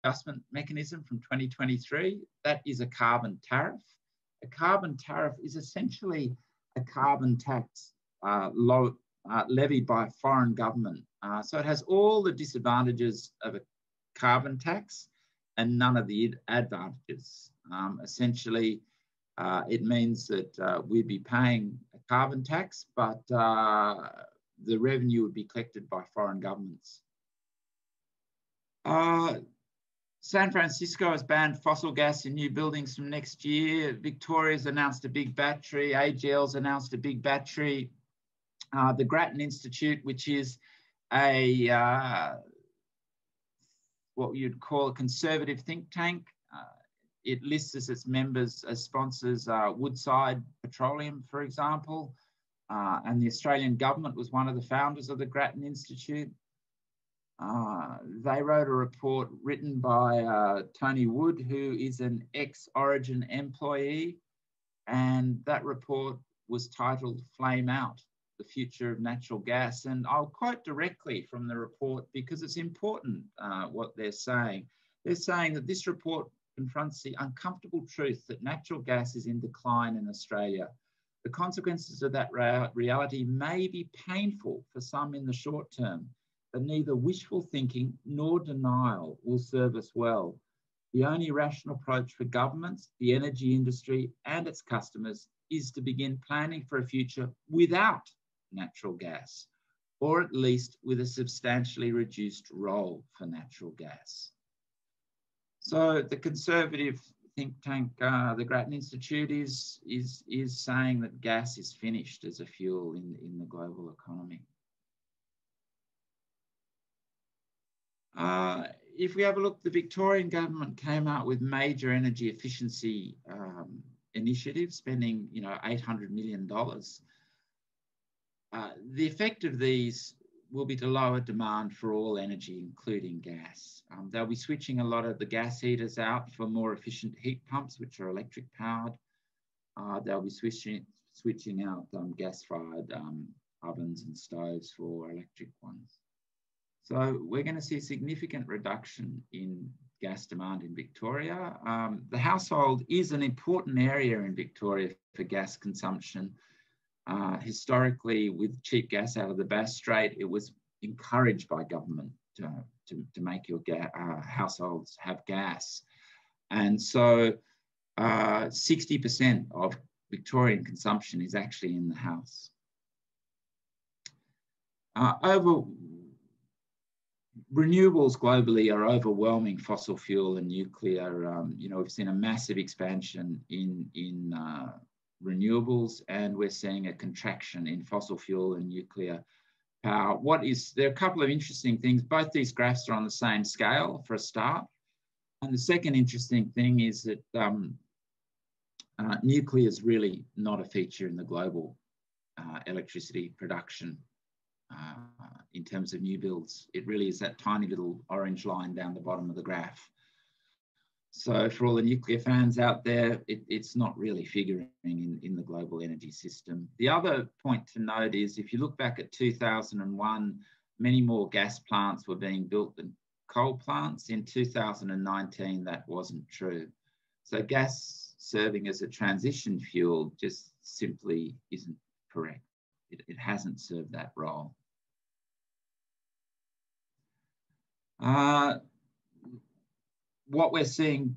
adjustment mechanism from 2023. That is a carbon tariff. A carbon tariff is essentially a carbon tax levied by a foreign government. So it has all the disadvantages of a carbon tax and none of the advantages. Essentially, it means that we'd be paying a carbon tax, but the revenue would be collected by foreign governments. San Francisco has banned fossil gas in new buildings from next year. Victoria's announced a big battery. AGL's announced a big battery. The Grattan Institute, which is a what you'd call a conservative think tank, it lists as its members as sponsors Woodside Petroleum, for example, and the Australian government was one of the founders of the Grattan Institute. They wrote a report written by Tony Wood, who is an ex-Origin employee, and that report was titled Flame Out, the Future of Natural Gas. And I'll quote directly from the report because it's important what they're saying. They're saying that this report confronts the uncomfortable truth that natural gas is in decline in Australia. The consequences of that reality may be painful for some in the short term, but neither wishful thinking nor denial will serve us well. The only rational approach for governments, the energy industry, and its customers is to begin planning for a future without natural gas, or at least with a substantially reduced role for natural gas. So the conservative think tank, the Grattan Institute, is saying that gas is finished as a fuel in the global economy. If we have a look, the Victorian government came out with major energy efficiency initiatives, spending $800 million. The effect of these will be to lower demand for all energy, including gas. They'll be switching a lot of the gas heaters out for more efficient heat pumps, which are electric powered. They'll be switching out gas-fired ovens and stoves for electric ones. So we're going to see a significant reduction in gas demand in Victoria. The household is an important area in Victoria for gas consumption. Historically, with cheap gas out of the Bass Strait, it was encouraged by government to make your households have gas. And so 60% of Victorian consumption is actually in the house. Renewables globally are overwhelming fossil fuel and nuclear. We've seen a massive expansion in renewables, and we're seeing a contraction in fossil fuel and nuclear power. There are a couple of interesting things. Both these graphs are on the same scale for a start. And the second interesting thing is that nuclear is really not a feature in the global electricity production. In terms of new builds, it really is that tiny little orange line down the bottom of the graph. So for all the nuclear fans out there, it's not really figuring in the global energy system. The other point to note is if you look back at 2001, many more gas plants were being built than coal plants. In 2019, that wasn't true. So gas serving as a transition fuel just simply isn't correct. It hasn't served that role. What we're seeing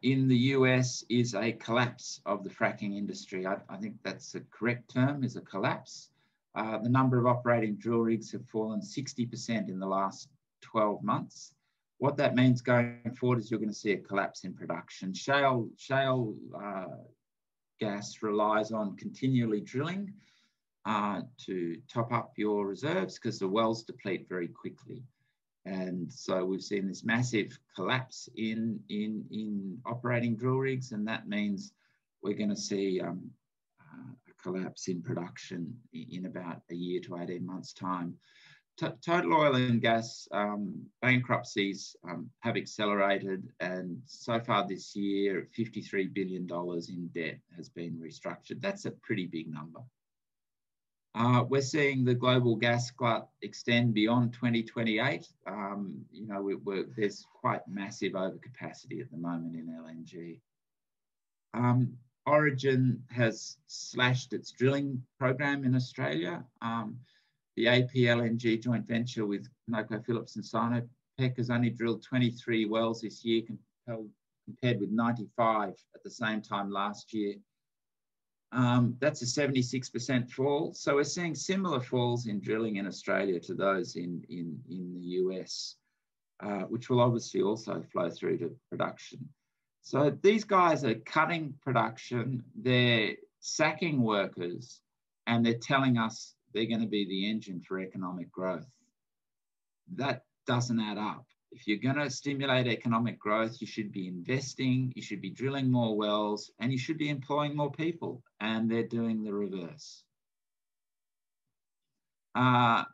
in the US is a collapse of the fracking industry. I think that's the correct term, is a collapse. The number of operating drill rigs have fallen 60% in the last 12 months. What that means going forward is you're going to see a collapse in production. Shale gas relies on continually drilling to top up your reserves because the wells deplete very quickly. And so we've seen this massive collapse in operating drill rigs, and that means we're going to see a collapse in production in about a year to 18 months' time. Total oil and gas bankruptcies have accelerated, and so far this year, $53 billion in debt has been restructured. That's a pretty big number. We're seeing the global gas glut extend beyond 2028. You know, there's quite massive overcapacity at the moment in LNG. Origin has slashed its drilling program in Australia. The APLNG joint venture with ConocoPhillips and Sinopec has only drilled 23 wells this year compared with 95 at the same time last year. That's a 76% fall. So we're seeing similar falls in drilling in Australia to those in the US, which will obviously also flow through to production. So these guys are cutting production, they're sacking workers, and they're telling us they're going to be the engine for economic growth. That doesn't add up. If you're going to stimulate economic growth, you should be investing, you should be drilling more wells, and you should be employing more people, and they're doing the reverse. A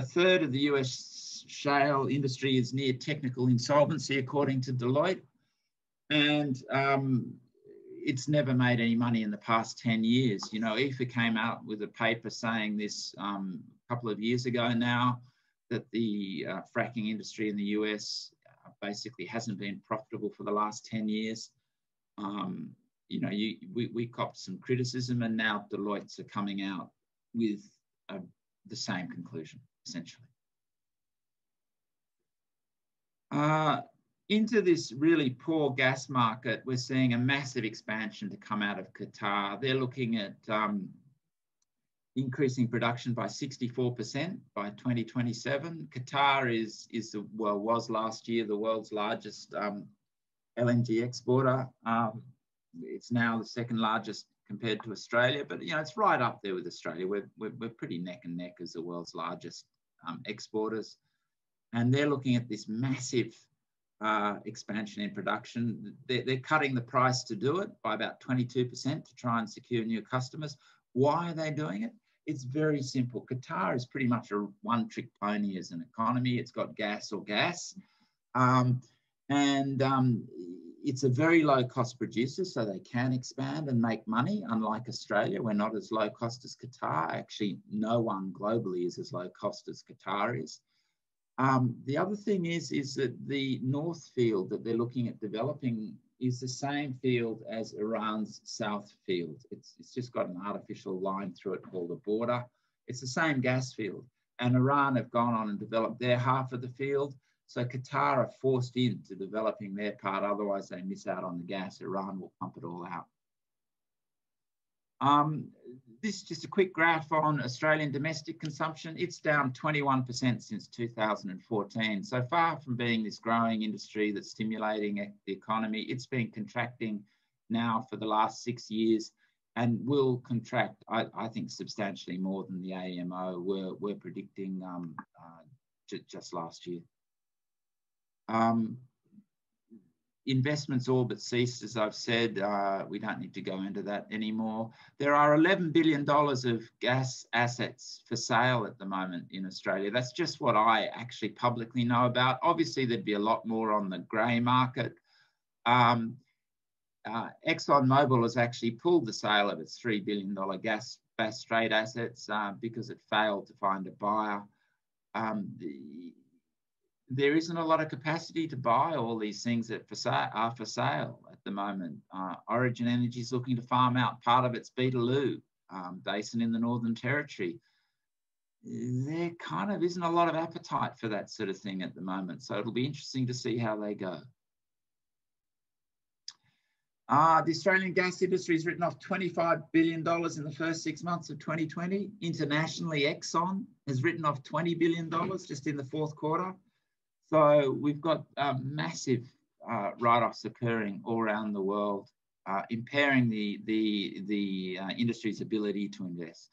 third of the US shale industry is near technical insolvency, according to Deloitte. And it's never made any money in the past 10 years. You know, EFA came out with a paper saying this a couple of years ago now, that the fracking industry in the US basically hasn't been profitable for the last 10 years. You know, we copped some criticism, and now Deloitte's are coming out with the same conclusion, essentially. Into this really poor gas market, we're seeing a massive expansion to come out of Qatar. They're looking at increasing production by 64% by 2027. Qatar was last year the world's largest LNG exporter. It's now the second largest compared to Australia, but you know, it's right up there with Australia. We're pretty neck and neck as the world's largest exporters, and they're looking at this massive expansion in production. They're cutting the price to do it by about 22% to try and secure new customers. Why are they doing it? It's very simple. Qatar is pretty much a one-trick pony as an economy. It's got gas or gas. It's a very low-cost producer, so they can expand and make money, unlike Australia. We're not as low-cost as Qatar. Actually, no one globally is as low-cost as Qatar is. The other thing is that the North Field that they're looking at developing is the same field as Iran's South Field. It's just got an artificial line through it called a border. It's the same gas field. And Iran have gone on and developed their half of the field. So Qatar are forced into developing their part. Otherwise, they miss out on the gas. Iran will pump it all out. This is just a quick graph on Australian domestic consumption. It's down 21% since 2014. So far from being this growing industry that's stimulating the economy, it's been contracting now for the last 6 years and will contract, I think, substantially more than the AEMO were predicting just last year. Investments all but ceased, as I've said. We don't need to go into that anymore. There are $11 billion of gas assets for sale at the moment in Australia. That's just what I actually publicly know about. Obviously, there'd be a lot more on the grey market. ExxonMobil has actually pulled the sale of its $3 billion gas straight assets because it failed to find a buyer. There isn't a lot of capacity to buy all these things that are for sale at the moment. Origin Energy is looking to farm out part of its Beetaloo basin in the Northern Territory. There kind of isn't a lot of appetite for that sort of thing at the moment, so it'll be interesting to see how they go. The Australian gas industry has written off $25 billion in the first 6 months of 2020. Internationally, Exxon has written off $20 billion just in the fourth quarter. So we've got massive write-offs occurring all around the world, impairing the industry's ability to invest.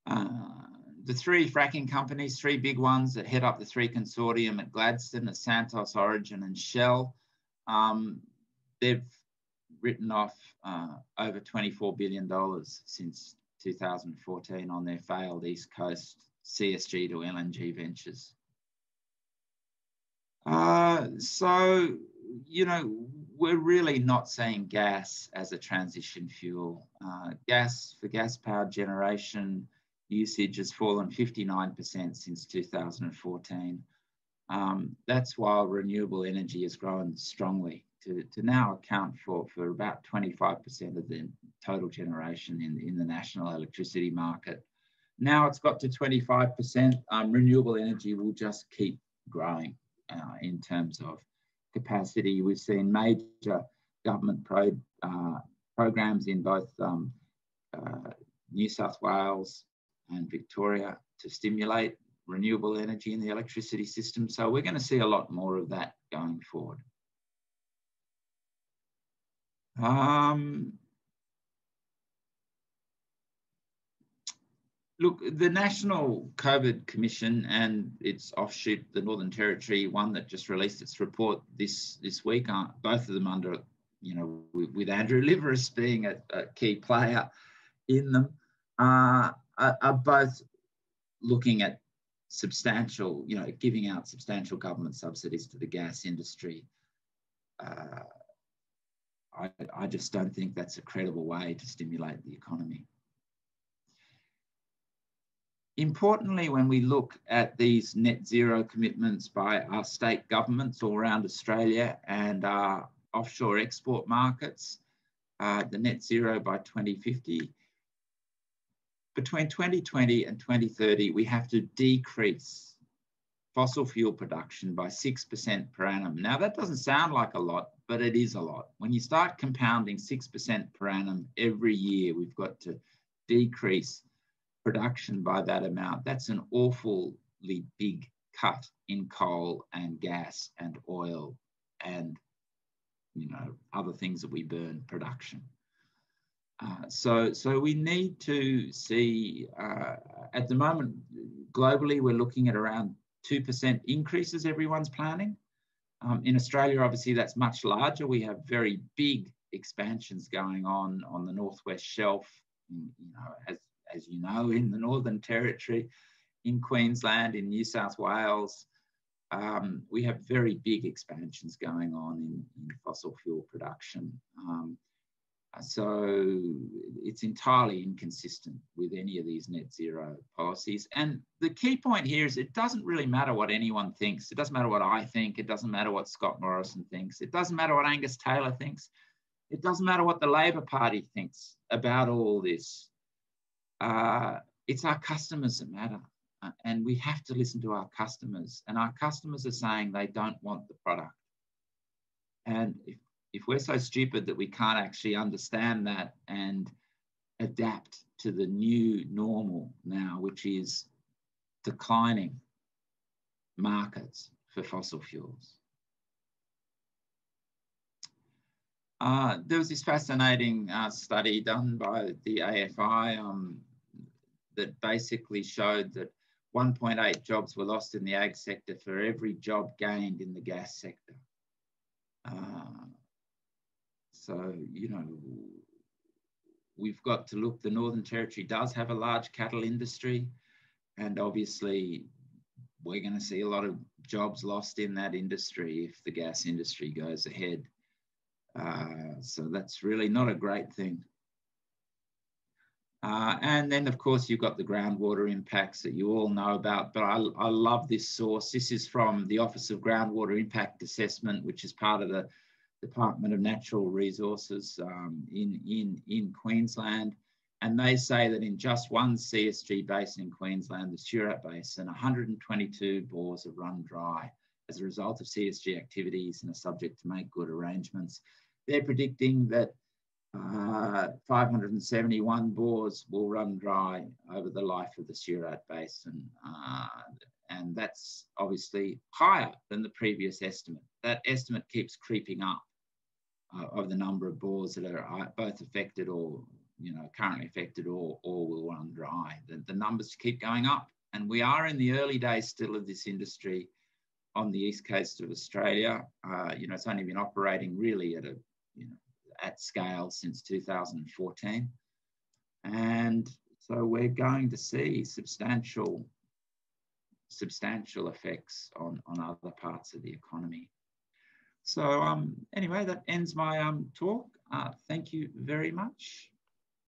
The three fracking companies, three big ones that head up the three consortium at Gladstone, at Santos, Origin and Shell, they've written off over $24 billion since 2014 on their failed East Coast CSG to LNG ventures. So, you know, we're really not seeing gas as a transition fuel. Gas for gas-powered generation usage has fallen 59% since 2014. That's while renewable energy has grown strongly to now account for about 25% of the total generation in the national electricity market. Now it's got to 25%. Renewable energy will just keep growing in terms of capacity. We've seen major government programs in both New South Wales and Victoria to stimulate renewable energy in the electricity system. So we're going to see a lot more of that going forward. Look, the National COVID Commission and its offshoot, the Northern Territory one that just released its report this week, both of them under, with Andrew Liveris being a key player in them, are both looking at substantial, giving out substantial government subsidies to the gas industry. I just don't think that's a credible way to stimulate the economy. Importantly, when we look at these net zero commitments by our state governments all around Australia and our offshore export markets, the net zero by 2050, between 2020 and 2030, we have to decrease fossil fuel production by 6% per annum. Now, that doesn't sound like a lot, but it is a lot. When you start compounding 6% per annum every year, we've got to decrease production by that amount. That's an awfully big cut in coal and gas and oil and other things that we burn production. So we need to see, at the moment, globally, we're looking at around 2% increases everyone's planning. In Australia, obviously, that's much larger. We have very big expansions going on the Northwest Shelf, as you know, in the Northern Territory, in Queensland, in New South Wales. We have very big expansions going on in fossil fuel production. So it's entirely inconsistent with any of these net zero policies. And the key point here is it doesn't really matter what anyone thinks. It doesn't matter what I think. It doesn't matter what Scott Morrison thinks. It doesn't matter what Angus Taylor thinks. It doesn't matter what the Labor Party thinks about all this. It's our customers that matter. And we have to listen to our customers. And our customers are saying they don't want the product. And if we're so stupid that we can't actually understand that and adapt to the new normal now, which is declining markets for fossil fuels. There was this fascinating study done by the AFI that basically showed that 1.8 jobs were lost in the ag sector for every job gained in the gas sector. So, we've got to look, the Northern Territory does have a large cattle industry, and obviously we're going to see a lot of jobs lost in that industry if the gas industry goes ahead. So that's really not a great thing. And then, of course, you've got the groundwater impacts that you all know about, but I love this source. This is from the Office of Groundwater Impact Assessment, which is part of the Department of Natural Resources in Queensland. And they say that in just one CSG basin in Queensland, the Surat Basin, 122 bores have run dry as a result of CSG activities and are subject to make good arrangements. They're predicting that 571 bores will run dry over the life of the Surat Basin. And that's obviously higher than the previous estimate. That estimate keeps creeping up of the number of bores that are both affected or, currently affected or will run dry. The numbers keep going up. And we are in the early days still of this industry on the east coast of Australia. It's only been operating really at scale since 2014. And so we're going to see substantial effects on other parts of the economy. So anyway, that ends my talk. Thank you very much.